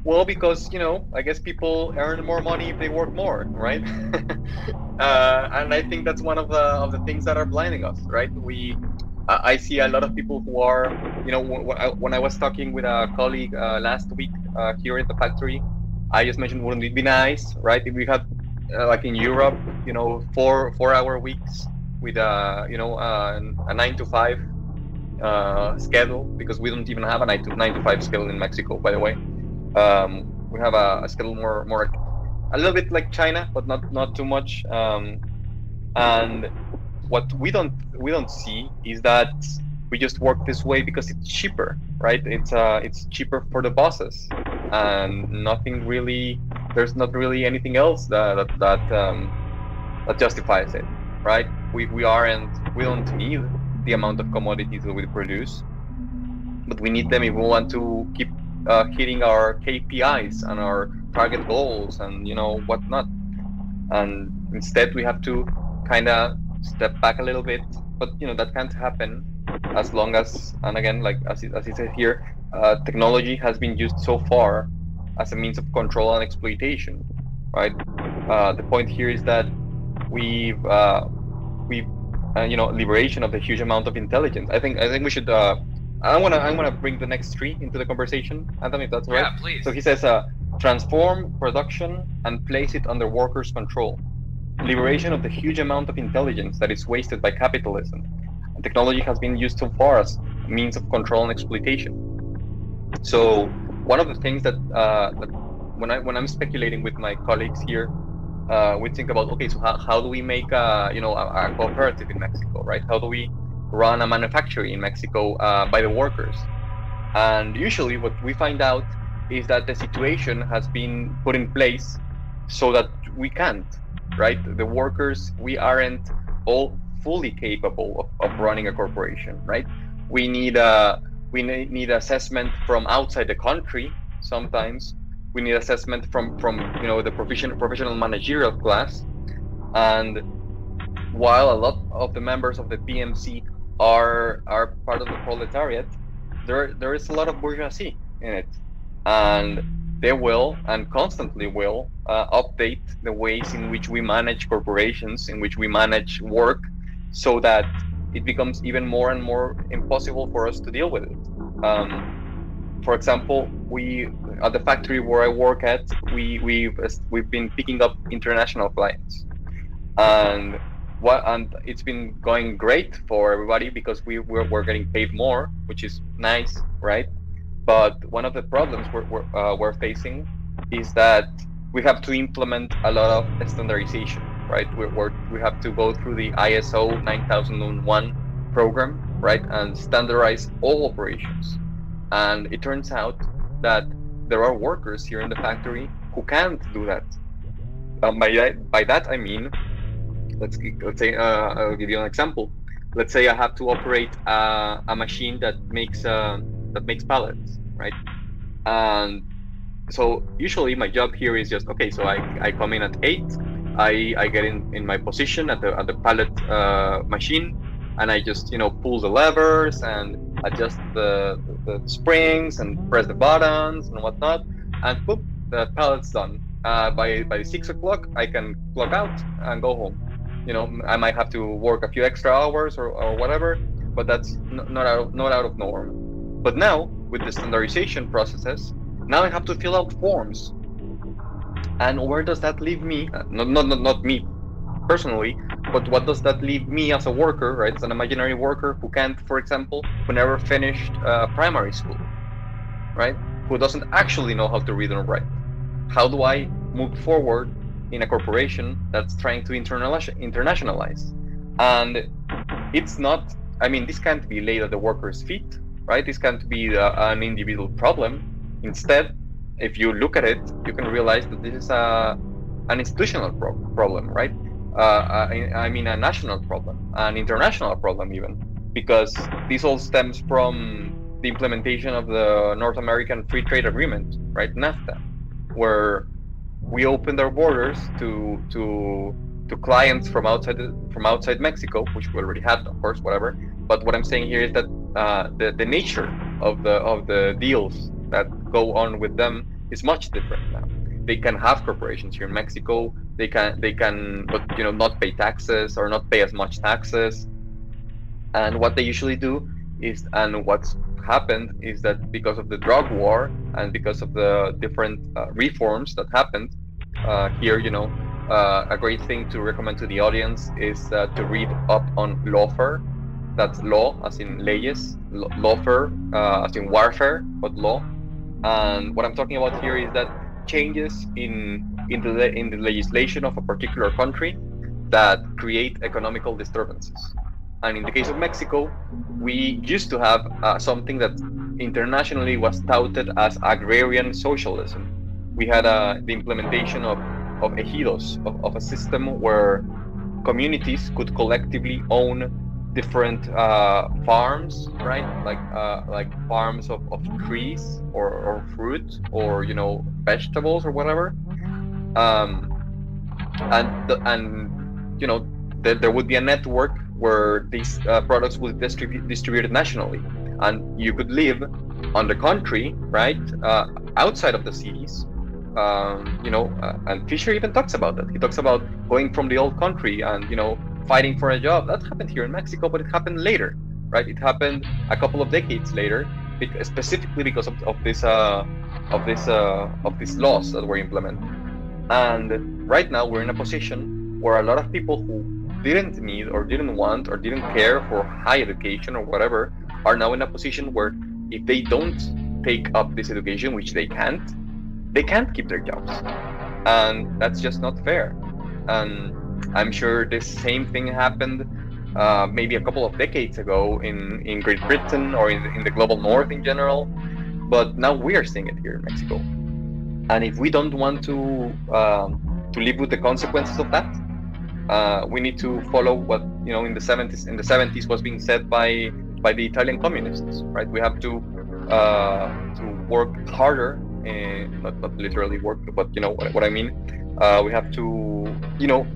Well, because I guess people earn more money if they work more, right? And I think that's one of the things that are blinding us, right? I see a lot of people who are, when I was talking with a colleague last week here at the factory, I just mentioned, wouldn't it be nice, right, if we had like in Europe, 4-hour weeks with a 9 to 5 schedule, because we don't even have a 9 to 5 schedule in Mexico, by the way. We have a schedule more a little bit like China, but not too much. And what we don't see is that we just work this way because it's cheaper, right? It's cheaper for the bosses, and nothing really. There's not really anything else that justifies it, right? We don't need the amount of commodities that we produce, but we need them if we want to keep hitting our KPIs and our target goals and whatnot. And instead we have to kind of step back a little bit, but that can't happen as long as, and again, like as it said here, technology has been used so far as a means of control and exploitation, right? The point here is that we've liberation of the huge amount of intelligence. I think we should I want to bring the next three into the conversation, Anthony, if that's right. Yeah, please. So he says, transform production and place it under workers' control. Liberation of the huge amount of intelligence that is wasted by capitalism. And technology has been used so far as a means of control and exploitation. So one of the things that when I'm speculating with my colleagues here, we think about, okay, so how do we make a cooperative in Mexico, right? How do we run a manufacturing in Mexico by the workers? And usually what we find out is that the situation has been put in place so that we can't, right? The workers, we aren't all fully capable of running a corporation, right? We need assessment from outside the country. Sometimes we need assessment from the professional managerial class. And while a lot of the members of the PMC are part of the proletariat, there is a lot of bourgeoisie in it, and they will and constantly will update the ways in which we manage corporations, in which we manage work, so that it becomes even more and more impossible for us to deal with it. For example, we at the factory where I work at, we've been picking up international clients, and it's been going great for everybody because we're getting paid more, which is nice, right? But one of the problems we're facing is that we have to implement a lot of standardization, right? We have to go through the ISO 9001 program, right, and standardize all operations. And it turns out that there are workers here in the factory who can't do that. By that I mean, let's say I'll give you an example. Let's say I have to operate a machine that makes pallets, right? And so usually my job here is just, okay, so I come in at 8, I get in my position at the pallet machine, and I just pull the levers and adjust the springs and press the buttons and whatnot, and boop, the pallet's done. By 6 o'clock I can clock out and go home. I might have to work a few extra hours or whatever, but that's not out of norm. But now with the standardization processes, now I have to fill out forms. And where does that leave me? Not me personally, but what does that leave me as a worker, right? As an imaginary worker who can't, for example, who never finished primary school, right? Who doesn't actually know how to read and write. How do I move forward in a corporation that's trying to internationalize? And it's not, this can't be laid at the workers' feet, right? This can't be an individual problem. Instead, if you look at it, you can realize that this is an institutional problem, right? A national problem, an international problem even, because this all stems from the implementation of the North American Free Trade Agreement, right, NAFTA, where we opened our borders to clients from outside Mexico, which we already had, of course, whatever. But what I'm saying here is that the nature of the deals that go on with them is much different now. They can have corporations here in Mexico. They can, but not pay taxes or not pay as much taxes. And what they usually do is, and what's happened is that because of the drug war and because of the different reforms that happened here, a great thing to recommend to the audience is to read up on lawfare. That's law as in leyes, lawfare as in warfare, but law. And what I'm talking about here is that changes in the legislation of a particular country that create economical disturbances. And in the case of Mexico, we used to have something that internationally was touted as Agrarian Socialism. We had the implementation of ejidos, of a system where communities could collectively own different farms, right? Like farms of trees or fruit or vegetables or whatever. There would be a network where these products would be distributed nationally, and you could live on the country, right, outside of the cities. And Fisher even talks about that. He talks about going from the old country and fighting for a job. That happened here in Mexico, but it happened later, right? It happened a couple of decades later, specifically because of these laws that were implemented. And right now we're in a position where a lot of people who didn't need or didn't want or didn't care for high education or whatever are now in a position where if they don't take up this education, which they can't keep their jobs, and that's just not fair. And I'm sure this same thing happened maybe a couple of decades ago in Great Britain or in the global north in general, but now we are seeing it here in Mexico. And if we don't want to live with the consequences of that, we need to follow what in the 70s was being said by the Italian communists, right? We have to work harder, not literally work, but what I mean. We have to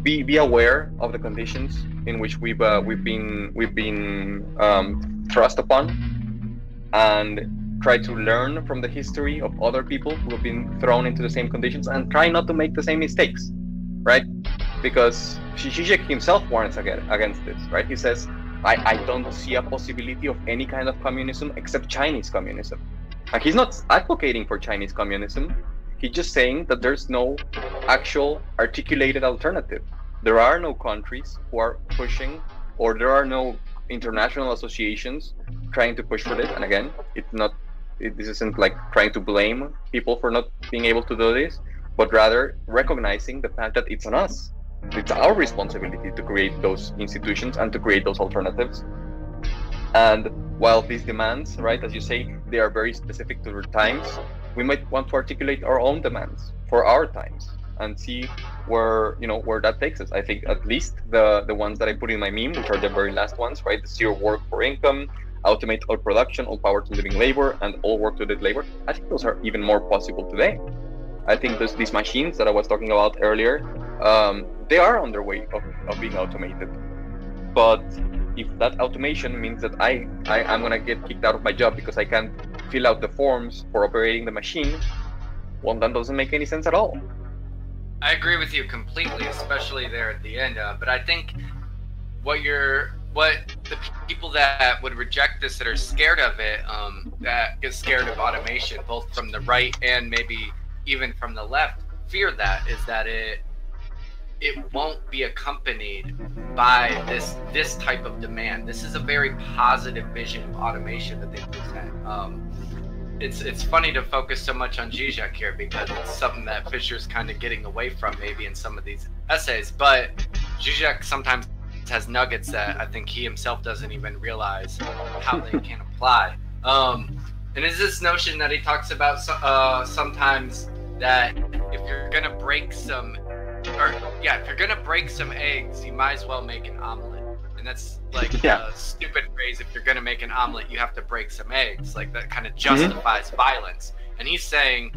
be aware of the conditions in which we've been thrust upon, and try to learn from the history of other people who have been thrown into the same conditions, and try not to make the same mistakes, right? Because Zizek himself warns against this, right? He says, I don't see a possibility of any kind of communism except Chinese communism. And he's not advocating for Chinese communism. He's just saying that there's no actual articulated alternative. There are no countries who are pushing, or there are no international associations trying to push for this. And again, this isn't like trying to blame people for not being able to do this, but rather recognizing the fact that it's on us. It's our responsibility to create those institutions and to create those alternatives. And while these demands, right, as you say, they are very specific to their times, we might want to articulate our own demands for our times and see where that takes us. I think at least the ones that I put in my meme, which are the very last ones, right? The zero work for income, automate all production, all power to living labor, and all work to live labor. I think those are even more possible today. I think these machines that I was talking about earlier, they are on their way of being automated. But if that automation means that I'm gonna get kicked out of my job because I can't fill out the forms for operating the machine, well, that doesn't make any sense at all. I agree with you completely, especially there at the end. But I think what the people that would reject this, that are scared of it, that get scared of automation, both from the right and maybe even from the left, fear that it won't be accompanied by this type of demand. This is a very positive vision of automation that they present. It's funny to focus so much on Zizek here because it's something that Fisher's kind of getting away from maybe in some of these essays, but Zizek sometimes has nuggets that I think he himself doesn't even realize how they can apply. And it's this notion that he talks about sometimes that if you're gonna break some eggs, you might as well make an omelet. And that's like a stupid phrase. If you're gonna make an omelet, you have to break some eggs. Like that kind of justifies violence. And he's saying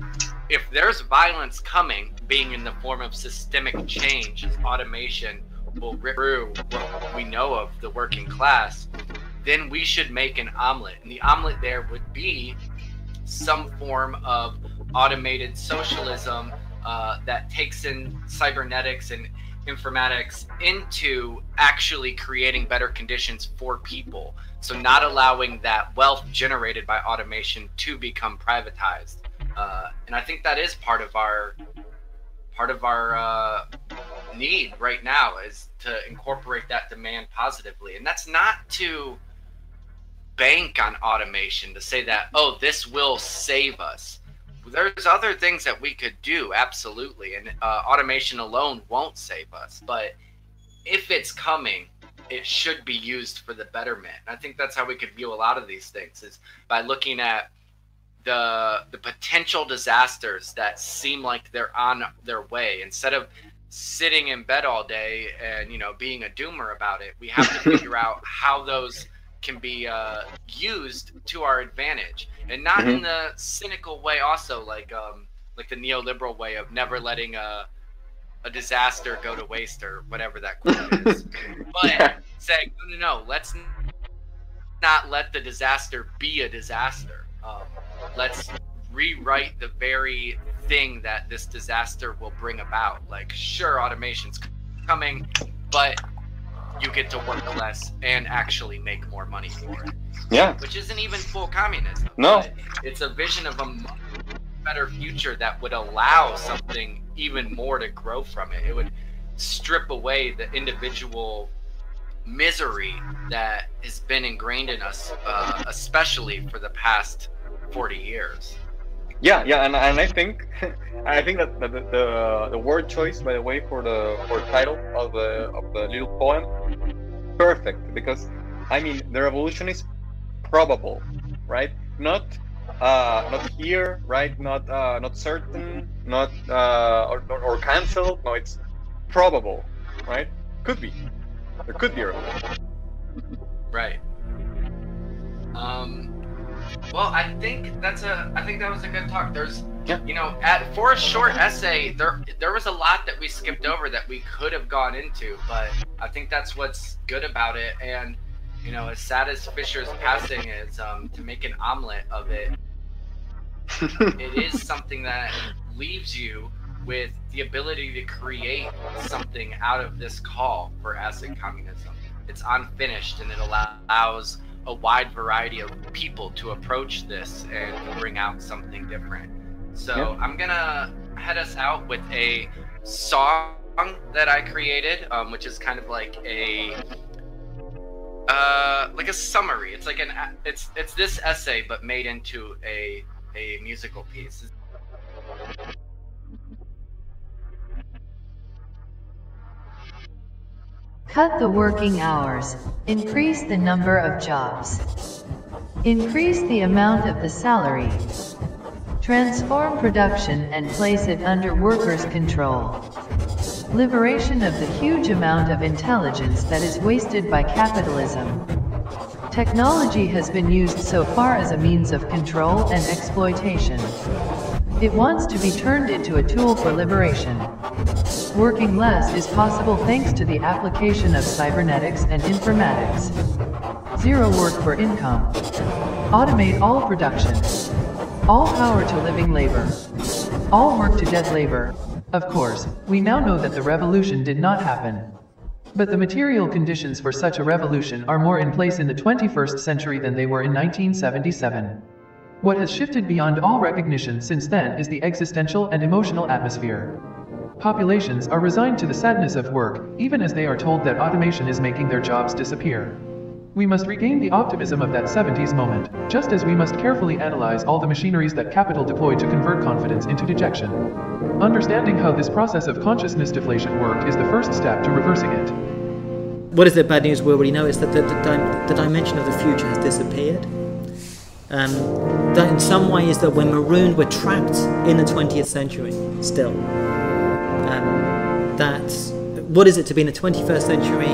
if there's violence coming, being in the form of systemic change, automation will rip through what we know of the working class, then we should make an omelet. And the omelet there would be some form of automated socialism that takes in cybernetics and informatics into actually creating better conditions for people. So not allowing that wealth generated by automation to become privatized. And I think that is part of our need right now, is to incorporate that demand positively. And that's not to bank on automation, to say that, oh, this will save us. There's other things that we could do, absolutely, and automation alone won't save us. But if it's coming, it should be used for the betterment. And I think that's how we could view a lot of these things, is by looking at the potential disasters that seem like they're on their way. Instead of sitting in bed all day and, you know, being a doomer about it, we have to figure out how those can be used to our advantage, and not in the cynical way, also like the neoliberal way of never letting a disaster go to waste, or whatever that quote is. But saying, no, let's not let the disaster be a disaster. Let's rewrite the very thing that this disaster will bring about. Like, sure, automation's coming, but you get to work less and actually make more money for it. Yeah. Which isn't even full communism. No. But it's a vision of a much better future that would allow something even more to grow from it. It would strip away the individual misery that has been ingrained in us, especially for the past 40 years. Yeah, and I think that the word choice, by the way, for the title of the little poem, perfect, because I mean the revolution is probable, right? Not here, right? Not certain, not or cancelled. No, it's probable, right? Could be. There could be a revolution. Right. Well, I think that was a good talk. There's, you know, for a short essay, there was a lot that we skipped over that we could have gone into, but I think that's what's good about it. And, you know, as sad as Fisher's passing is, to make an omelet of it, it is something that leaves you with the ability to create something out of this call for acid communism. It's unfinished, and it allows a wide variety of people to approach this and bring out something different. So I'm gonna head us out with a song that I created, which is kind of like a summary. It's like it's this essay but made into a musical piece. Cut the working hours. Increase the number of jobs. Increase the amount of the salary. Transform production and place it under workers' control. Liberation of the huge amount of intelligence that is wasted by capitalism. Technology has been used so far as a means of control and exploitation. It wants to be turned into a tool for liberation. Working less is possible thanks to the application of cybernetics and informatics. Zero work for income. Automate all production. All power to living labor. All work to dead labor. Of course, we now know that the revolution did not happen. But the material conditions for such a revolution are more in place in the 21st century than they were in 1977. What has shifted beyond all recognition since then is the existential and emotional atmosphere. Populations are resigned to the sadness of work, even as they are told that automation is making their jobs disappear. We must regain the optimism of that 70s moment, just as we must carefully analyze all the machineries that capital deployed to convert confidence into dejection. Understanding how this process of consciousness deflation worked is the first step to reversing it. What is the bad news we already know is that the dimension of the future has disappeared. That in some ways that we're marooned, we're trapped in the 20th century still. That what is it to be in the 21st century?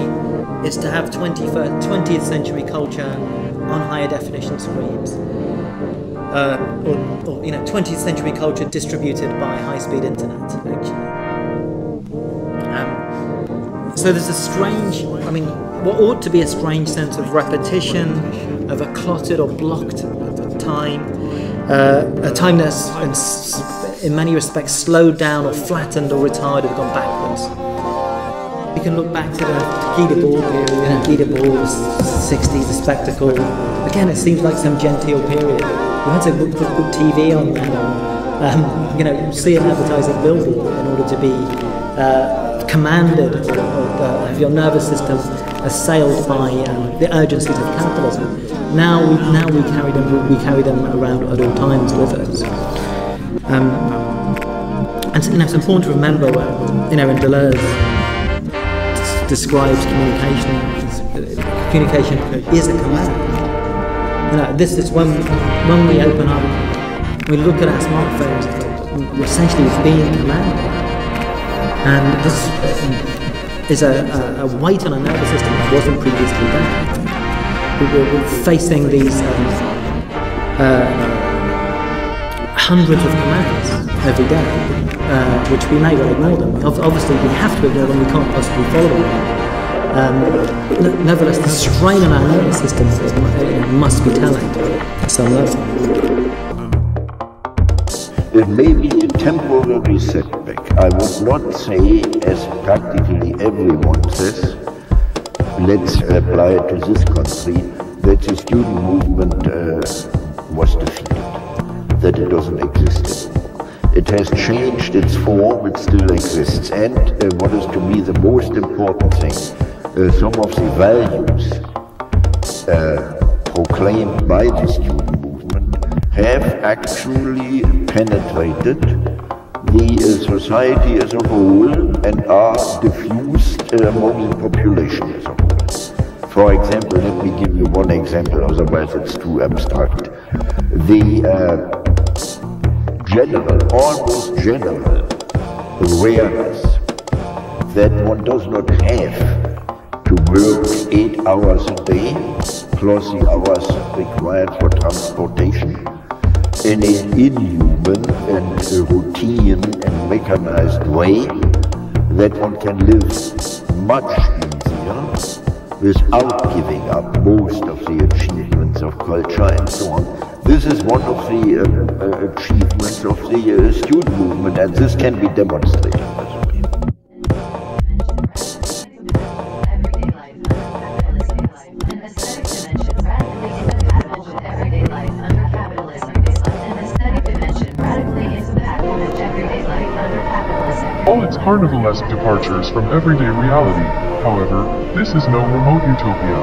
It's to have 20th century culture on higher definition screens. or 20th century culture distributed by high-speed internet, actually. So there's a strange, what ought to be a strange sense of repetition, of a clotted or blocked time, a time that's in many respects slowed down or flattened or retarded, gone backwards. You can look back to the Guy Debord period, Guy Debord's 60s, the spectacle. Again, it seems like some genteel period. You had to put TV on and see an advertising billboard in order to be commanded or have your nervous system assailed by the urgencies of capitalism. Now we carry them around at all times with us. And it's important to remember in Deleuze describes communication is a command. This is when we open up, we look at our smartphones, we're essentially being commanded. And this is a weight on our nervous system that wasn't previously there. We're facing these hundreds of commands every day, which we may well ignore them. Obviously, we have to ignore them, we can't possibly follow them. Nevertheless, the strain on our nervous system must be telling at some level. It may be a temporary setback. I would not say, as practically everyone says, let's apply it to this country, that the student movement was defeated, that it doesn't exist anymore. It has changed its form, it still exists. And what is to me the most important thing, some of the values proclaimed by the student movement have actually penetrated the society as a whole and are diffused among the population as a whole. For example, let me give you one example, otherwise it's too abstract. The almost general awareness that one does not have to work 8 hours a day, plus the hours required for transportation, in an inhuman and routine and mechanized way, that one can live much easier without giving up most of the achievements of culture and so on. This is one of the achievements of the student movement, and this can be demonstrated, by the way. All its carnivalesque departures from everyday reality, however, this is no remote utopia.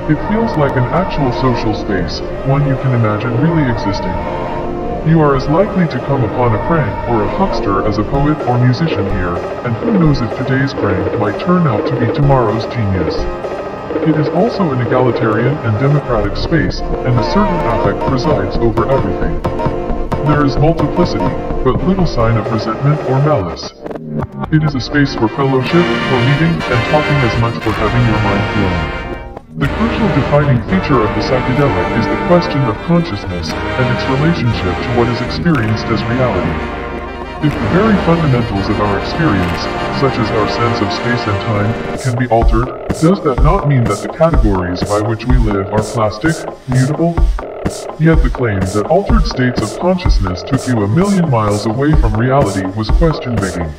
It feels like an actual social space, one you can imagine really existing. You are as likely to come upon a crank or a huckster as a poet or musician here, and who knows if today's crank might turn out to be tomorrow's genius. It is also an egalitarian and democratic space, and a certain affect presides over everything. There is multiplicity, but little sign of resentment or malice. It is a space for fellowship, for meeting, and talking as much for having your mind blown. The crucial defining feature of the psychedelic is the question of consciousness and its relationship to what is experienced as reality. If the very fundamentals of our experience, such as our sense of space and time, can be altered, does that not mean that the categories by which we live are plastic, mutable? Yet the claim that altered states of consciousness took you 1,000,000 miles away from reality was question-begging.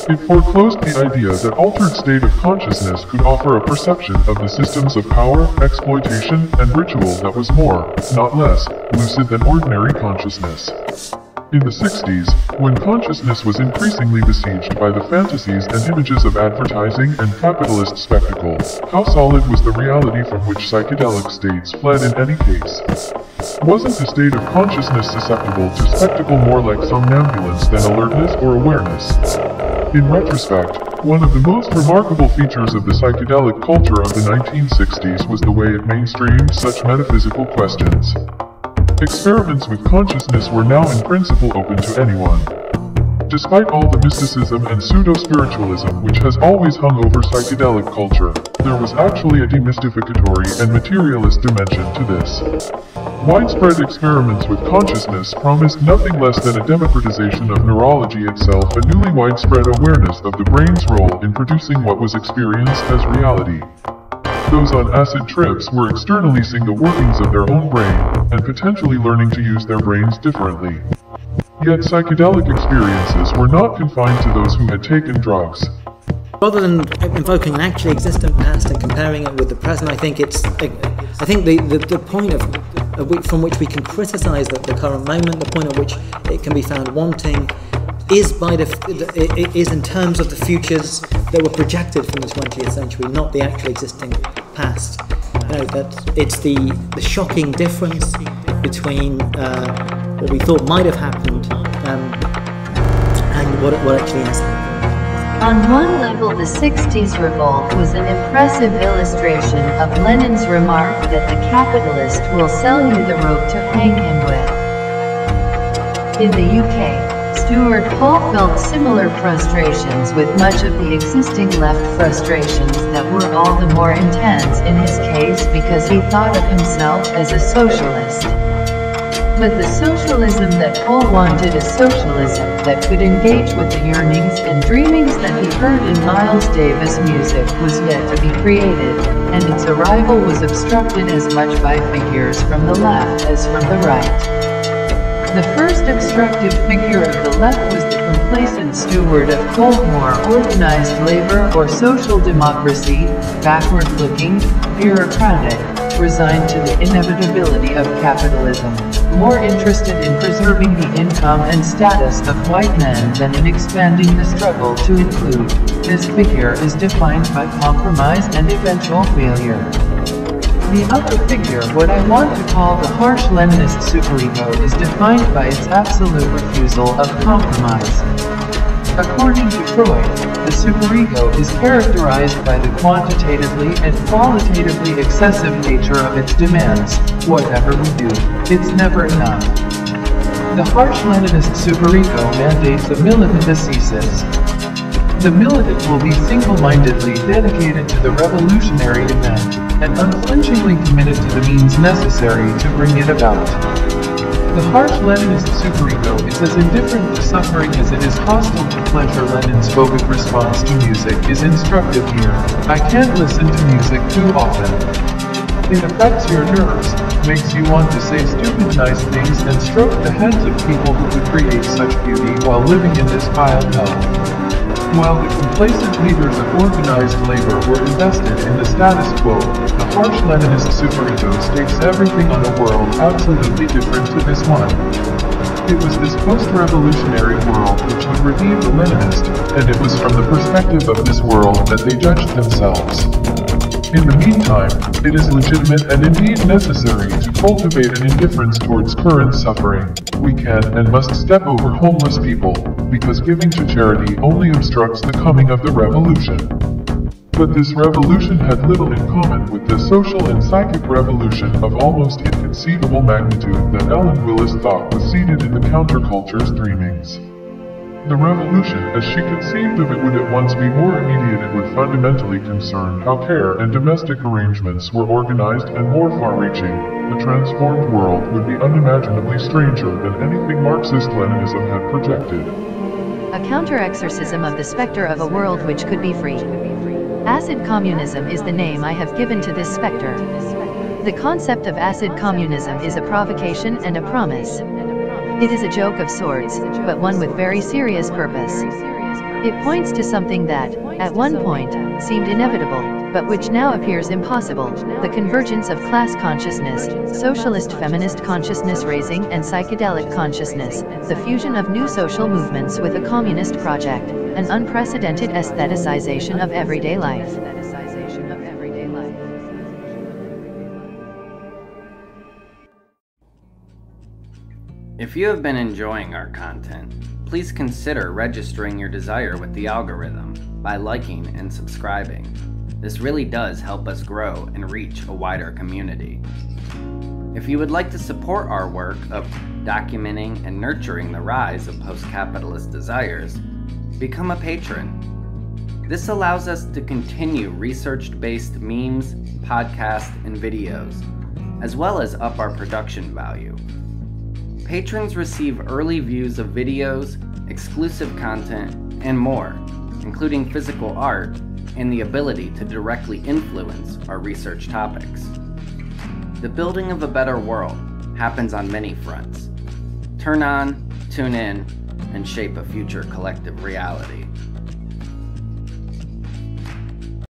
It foreclosed the idea that altered state of consciousness could offer a perception of the systems of power, exploitation, and ritual that was more, not less, lucid than ordinary consciousness. In the 60s, when consciousness was increasingly besieged by the fantasies and images of advertising and capitalist spectacle, how solid was the reality from which psychedelic states fled in any case? Wasn't the state of consciousness susceptible to spectacle more like somnambulance than alertness or awareness? In retrospect, one of the most remarkable features of the psychedelic culture of the 1960s was the way it mainstreamed such metaphysical questions. Experiments with consciousness were now in principle open to anyone. Despite all the mysticism and pseudo-spiritualism which has always hung over psychedelic culture, there was actually a demystificatory and materialist dimension to this. Widespread experiments with consciousness promised nothing less than a democratization of neurology itself, a newly widespread awareness of the brain's role in producing what was experienced as reality. Those on acid trips were externally seeing the workings of their own brain, and potentially learning to use their brains differently. Yet psychedelic experiences were not confined to those who had taken drugs. Rather than invoking an actually existent past and comparing it with the present, I think the point from which we can criticize the current moment, the point at which it can be found wanting, is in terms of the futures that were projected from the 20th century, not the actually existing past. That it's the shocking difference between what we thought might have happened and what actually has happened. On one level, the 60s revolt was an impressive illustration of Lenin's remark that the capitalist will sell you the rope to hang him with. In the UK, Stuart Hall felt similar frustrations, with much of the existing left frustrations that were all the more intense in his case because he thought of himself as a socialist. But the socialism that Hall wanted, a socialism that could engage with the yearnings and dreamings that he heard in Miles Davis' music, was yet to be created, and its arrival was obstructed as much by figures from the left as from the right. The first obstructive figure of the left was the complacent steward of Cold War organized labor or social democracy, backward-looking, bureaucratic, resigned to the inevitability of capitalism, more interested in preserving the income and status of white men than in expanding the struggle to include. This figure is defined by compromise and eventual failure. The other figure, what I want to call the harsh Leninist superego, is defined by its absolute refusal of compromise. According to Freud, the superego is characterized by the quantitatively and qualitatively excessive nature of its demands. Whatever we do, it's never enough. The harsh Leninist superego mandates a militant ascesis. The militant will be single-mindedly dedicated to the revolutionary event, and unflinchingly committed to the means necessary to bring it about. The harsh Leninist superego is as indifferent to suffering as it is hostile to pleasure. Lenin's phobic response to music is instructive here. I can't listen to music too often. It affects your nerves, makes you want to say stupid nice things and stroke the heads of people who could create such beauty while living in this vile hell. While the complacent leaders of organized labor were invested in the status quo, the harsh Leninist superego stakes everything on a world absolutely different to this one. It was this post-revolutionary world which would redeem the Leninist, and it was from the perspective of this world that they judged themselves. In the meantime, it is legitimate and indeed necessary to cultivate an indifference towards current suffering. We can and must step over homeless people, because giving to charity only obstructs the coming of the revolution. But this revolution had little in common with the social and psychic revolution of almost inconceivable magnitude that Ellen Willis thought was seated in the counterculture's dreamings. The revolution, as she conceived of it, would at once be more immediate and would fundamentally concern how care and domestic arrangements were organized, and more far-reaching. The transformed world would be unimaginably stranger than anything Marxist-Leninism had projected. A counter-exorcism of the specter of a world which could be free. Acid communism is the name I have given to this specter. The concept of acid communism is a provocation and a promise. It is a joke of sorts, but one with very serious purpose. It points to something that, at one point, seemed inevitable, but which now appears impossible: the convergence of class consciousness, socialist feminist consciousness raising and psychedelic consciousness, the fusion of new social movements with a communist project, an unprecedented aestheticization of everyday life. If you have been enjoying our content, please consider registering your desire with the algorithm by liking and subscribing. This really does help us grow and reach a wider community. If you would like to support our work of documenting and nurturing the rise of post-capitalist desires, become a patron. This allows us to continue research-based memes, podcasts, and videos, as well as up our production value. Patrons receive early views of videos, exclusive content, and more, including physical art and the ability to directly influence our research topics. The building of a better world happens on many fronts. Turn on, tune in, and shape a future collective reality.